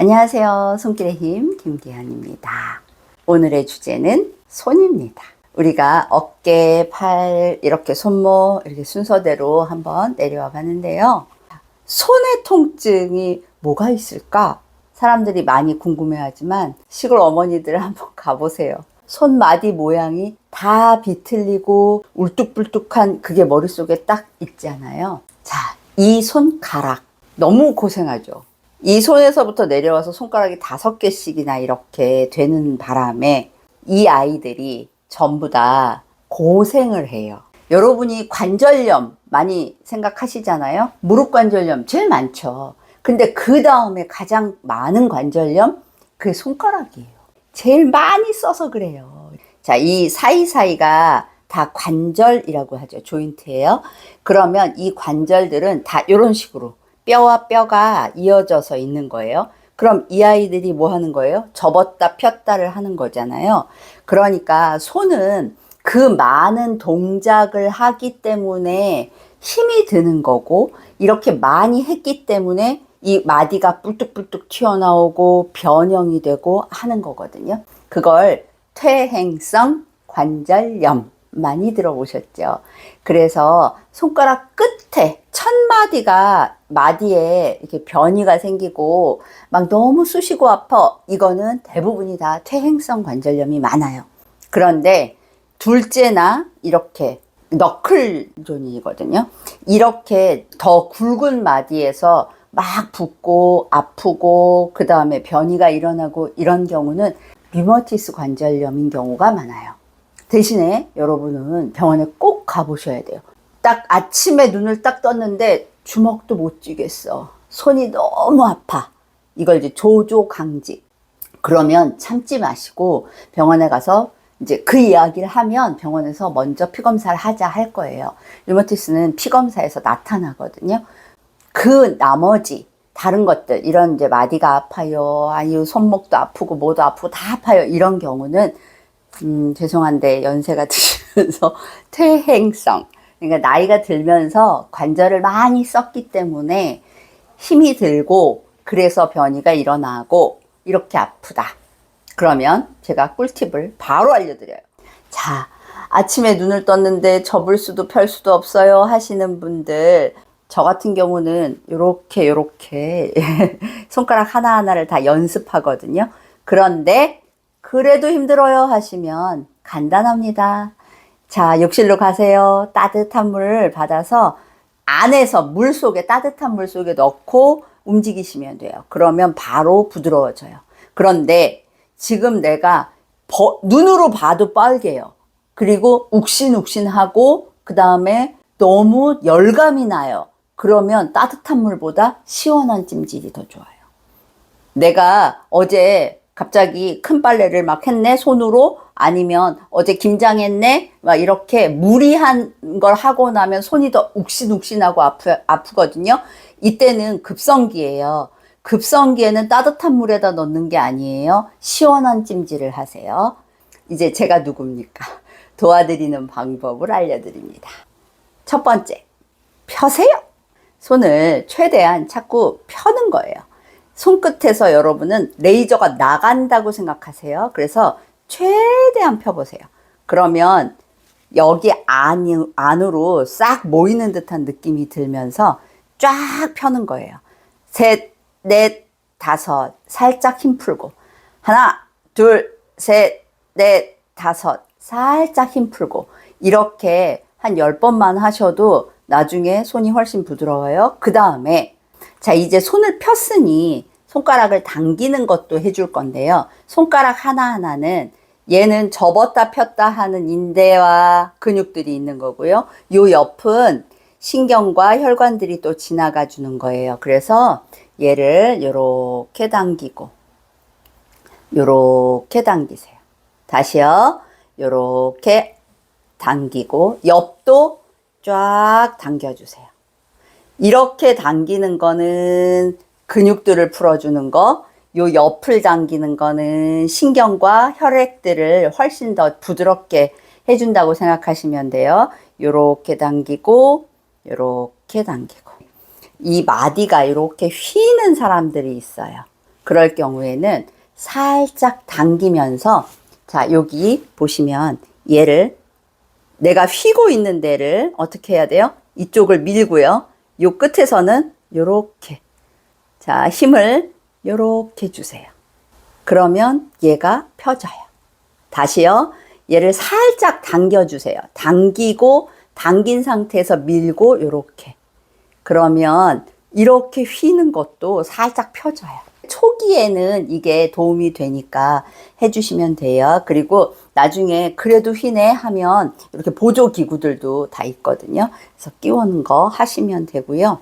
안녕하세요. 손길의 힘 김기현입니다. 오늘의 주제는 손입니다. 우리가 어깨, 팔, 이렇게 손목 이렇게 순서대로 한번 내려와 봤는데요. 손의 통증이 뭐가 있을까? 사람들이 많이 궁금해하지만 시골 어머니들 한번 가보세요. 손마디 모양이 다 비틀리고 울뚝불뚝한 그게 머릿속에 딱 있잖아요. 자, 이 손가락 너무 고생하죠. 이 손에서부터 내려와서 손가락이 5개씩이나 이렇게 되는 바람에 이 아이들이 전부 다 고생을 해요. 여러분이 관절염 많이 생각하시잖아요. 무릎 관절염 제일 많죠. 근데 그 다음에 가장 많은 관절염 그게 손가락이에요. 제일 많이 써서 그래요. 자, 이 사이사이가 다 관절이라고 하죠. 조인트예요. 그러면 이 관절들은 다 이런 식으로 뼈와 뼈가 이어져서 있는 거예요. 그럼 이 아이들이 뭐 하는 거예요? 접었다 폈다를 하는 거잖아요. 그러니까 손은 그 많은 동작을 하기 때문에 힘이 드는 거고, 이렇게 많이 했기 때문에 이 마디가 뿔뚝뿔뚝 튀어나오고 변형이 되고 하는 거거든요. 그걸 퇴행성 관절염 많이 들어보셨죠? 그래서 손가락 끝에 첫 마디가 마디에 이렇게 변이가 생기고 막 너무 쑤시고 아파. 이거는 대부분이 다 퇴행성 관절염이 많아요. 그런데 둘째나 이렇게 너클 존이거든요. 이렇게 더 굵은 마디에서 막 붓고 아프고 그 다음에 변이가 일어나고 이런 경우는 류머티스 관절염인 경우가 많아요. 대신에 여러분은 병원에 꼭 가보셔야 돼요. 딱 아침에 눈을 딱 떴는데 주먹도 못 쥐겠어. 손이 너무 아파. 이걸 이제 조조강직. 그러면 참지 마시고 병원에 가서 이제 그 이야기를 하면 병원에서 먼저 피검사를 하자 할 거예요. 류머티스는 피검사에서 나타나거든요. 그 나머지 다른 것들, 이런 이제 마디가 아파요, 아니요 손목도 아프고 뭐도 아프고 다 아파요, 이런 경우는 죄송한데 연세가 드시면서 퇴행성, 그러니까 나이가 들면서 관절을 많이 썼기 때문에 힘이 들고 그래서 변이가 일어나고 이렇게 아프다. 그러면 제가 꿀팁을 바로 알려드려요. 자, 아침에 눈을 떴는데 접을 수도 펼 수도 없어요 하시는 분들, 저 같은 경우는 요렇게 손가락 하나하나를 다 연습하거든요. 그런데 그래도 힘들어요 하시면 간단합니다. 자, 욕실로 가세요. 따뜻한 물을 받아서 안에서 물 속에, 따뜻한 물 속에 넣고 움직이시면 돼요. 그러면 바로 부드러워져요. 그런데 지금 내가 눈으로 봐도 빨개요. 그리고 욱신욱신하고 그 다음에 너무 열감이 나요. 그러면 따뜻한 물보다 시원한 찜질이 더 좋아요. 내가 어제 갑자기 큰 빨래를 막 했네, 손으로. 아니면 어제 김장했네, 막 이렇게 무리한 걸 하고 나면 손이 더 욱신욱신하고 아프거든요. 이때는 급성기예요. 급성기에는 따뜻한 물에다 넣는 게 아니에요. 시원한 찜질을 하세요. 이제 제가 누굽니까? 도와드리는 방법을 알려드립니다. 첫 번째, 펴세요. 손을 최대한 자꾸 펴는 거예요. 손끝에서 여러분은 레이저가 나간다고 생각하세요. 그래서 최대한 펴보세요. 그러면 여기 안으로 싹 모이는 듯한 느낌이 들면서 쫙 펴는 거예요. 셋, 넷, 다섯, 살짝 힘 풀고. 하나, 둘, 셋, 넷, 다섯, 살짝 힘 풀고. 이렇게 한 10번만 하셔도 나중에 손이 훨씬 부드러워요. 그 다음에 자, 이제 손을 폈으니 손가락을 당기는 것도 해줄 건데요. 손가락 하나하나는 얘는 접었다 폈다 하는 인대와 근육들이 있는 거고요. 요 옆은 신경과 혈관들이 또 지나가 주는 거예요. 그래서 얘를 요렇게 당기고 요렇게 당기세요. 다시요. 요렇게 당기고 옆도 쫙 당겨주세요. 이렇게 당기는 거는 근육들을 풀어주는 거, 요 옆을 당기는 거는 신경과 혈액들을 훨씬 더 부드럽게 해준다고 생각하시면 돼요. 요렇게 당기고, 요렇게 당기고. 이 마디가 이렇게 휘는 사람들이 있어요. 그럴 경우에는 살짝 당기면서, 자, 여기 보시면 얘를, 내가 휘고 있는 데를 어떻게 해야 돼요? 이쪽을 밀고요. 요 끝에서는 요렇게, 자, 힘을 요렇게 주세요. 그러면 얘가 펴져요. 다시요. 얘를 살짝 당겨주세요. 당기고, 당긴 상태에서 밀고 요렇게. 그러면 이렇게 휘는 것도 살짝 펴져요. 초기에는 이게 도움이 되니까 해주시면 돼요. 그리고 나중에 그래도 휘네 하면 이렇게 보조 기구들도 다 있거든요. 그래서 끼우는 거 하시면 되고요.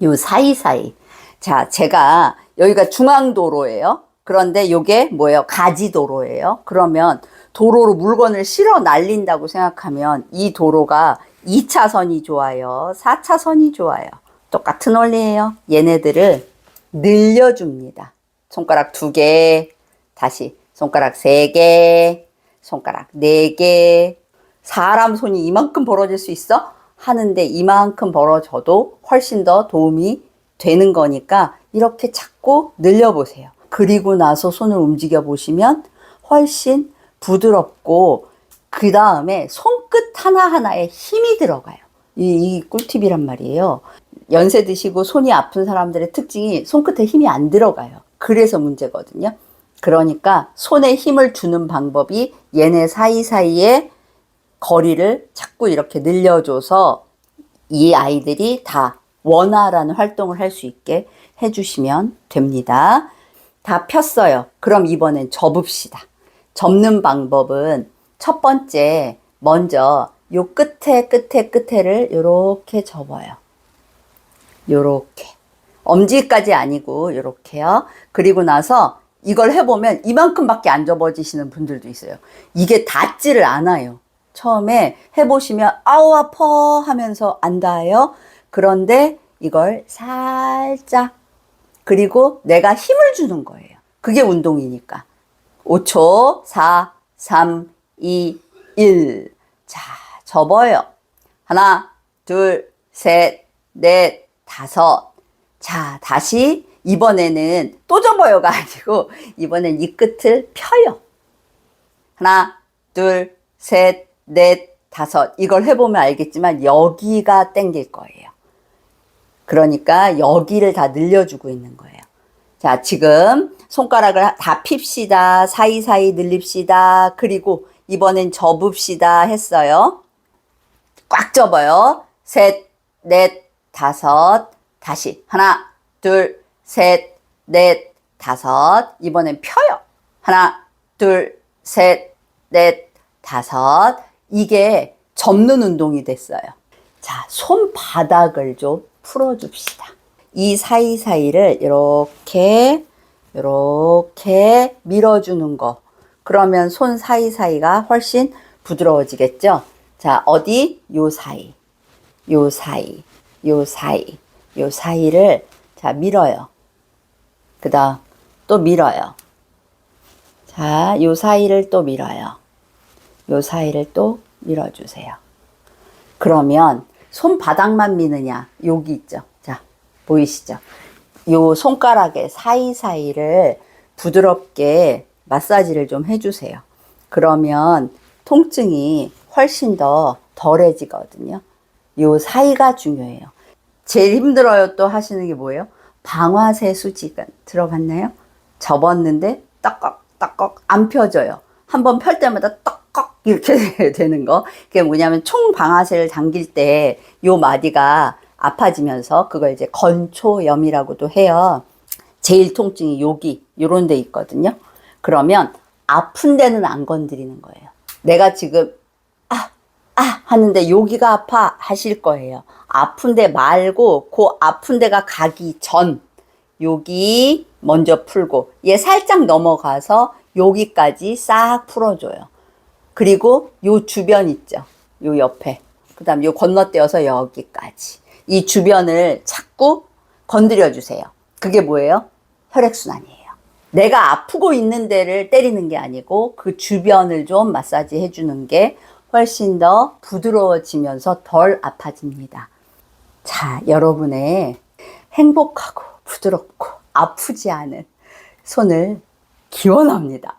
요 사이사이. 자, 제가 여기가 중앙도로예요. 그런데 요게 뭐예요? 가지도로예요. 그러면 도로로 물건을 실어 날린다고 생각하면 이 도로가 2차선이 좋아요? 4차선이 좋아요? 똑같은 원리예요. 얘네들을 늘려줍니다. 손가락 2개, 다시 손가락 3개, 손가락 4개. 사람 손이 이만큼 벌어질 수 있어? 하는데 이만큼 벌어져도 훨씬 더 도움이 되는 거니까 이렇게 자꾸 늘려보세요. 그리고 나서 손을 움직여 보시면 훨씬 부드럽고, 그 다음에 손끝 하나하나에 힘이 들어가요. 이 꿀팁이란 말이에요. 연세 드시고 손이 아픈 사람들의 특징이 손끝에 힘이 안 들어가요. 그래서 문제거든요. 그러니까 손에 힘을 주는 방법이 얘네 사이사이에 거리를 자꾸 이렇게 늘려줘서 이 아이들이 다 원활한 활동을 할 수 있게 해주시면 됩니다. 다 폈어요. 그럼 이번엔 접읍시다. 접는 방법은 첫 번째, 먼저 요 끝에를 요렇게 접어요. 요렇게. 엄지까지 아니고 요렇게요. 그리고 나서 이걸 해보면 이만큼밖에 안 접어지시는 분들도 있어요. 이게 닿지를 않아요. 처음에 해보시면 아우 아파 하면서 안 닿아요. 그런데 이걸 살짝, 그리고 내가 힘을 주는 거예요. 그게 운동이니까. 5초, 4, 3, 2, 1. 자, 접어요. 하나, 둘, 셋, 넷, 다섯. 자, 다시 이번에는 또 접어요가 아니고 이번엔 이 끝을 펴요. 하나, 둘, 셋, 넷, 다섯. 이걸 해보면 알겠지만 여기가 땡길 거예요. 그러니까 여기를 다 늘려주고 있는 거예요. 자, 지금 손가락을 다 핍시다. 사이사이 늘립시다. 그리고 이번엔 접읍시다 했어요. 꽉 접어요. 셋, 넷, 다섯. 다시 하나, 둘, 셋, 넷, 다섯. 이번엔 펴요. 하나, 둘, 셋, 넷, 다섯. 이게 접는 운동이 됐어요. 자, 손바닥을 좀 풀어줍시다. 이 사이사이를 이렇게 밀어주는 거. 그러면 손 사이사이가 훨씬 부드러워지겠죠? 자, 어디? 요 사이, 요 사이, 요 사이, 요 사이를 자, 밀어요. 그 다음 또 밀어요. 자, 요 사이를 또 밀어요. 요 사이를 또 밀어주세요. 그러면 손바닥만 미느냐? 여기 있죠. 자, 보이시죠? 요 손가락의 사이사이를 부드럽게 마사지를 좀 해주세요. 그러면 통증이 훨씬 더 덜해지거든요. 요 사이가 중요해요. 제일 힘들어요 또 하시는 게 뭐예요? 방아쇠 수직은 들어봤나요? 접었는데 떡꺽떡꺽 안 펴져요. 한번 펼 때마다 떡꺽 이렇게 되는 거. 그게 뭐냐면 총 방아쇠를 당길 때 요 마디가 아파지면서 그걸 이제 건초염이라고도 해요. 제일 통증이 여기 요런 데 있거든요. 그러면 아픈 데는 안 건드리는 거예요. 내가 지금 하는데 여기가 아파 하실 거예요. 아픈 데 말고 그 아픈 데가 가기 전 여기 먼저 풀고 얘 살짝 넘어가서 여기까지 싹 풀어줘요. 그리고 요 주변 있죠. 요 옆에. 그 다음 요 건너뛰어서 여기까지. 이 주변을 자꾸 건드려 주세요. 그게 뭐예요? 혈액순환이에요. 내가 아프고 있는 데를 때리는 게 아니고 그 주변을 좀 마사지 해주는 게 훨씬 더 부드러워지면서 덜 아파집니다. 자, 여러분의 행복하고 부드럽고 아프지 않은 손을 기원합니다.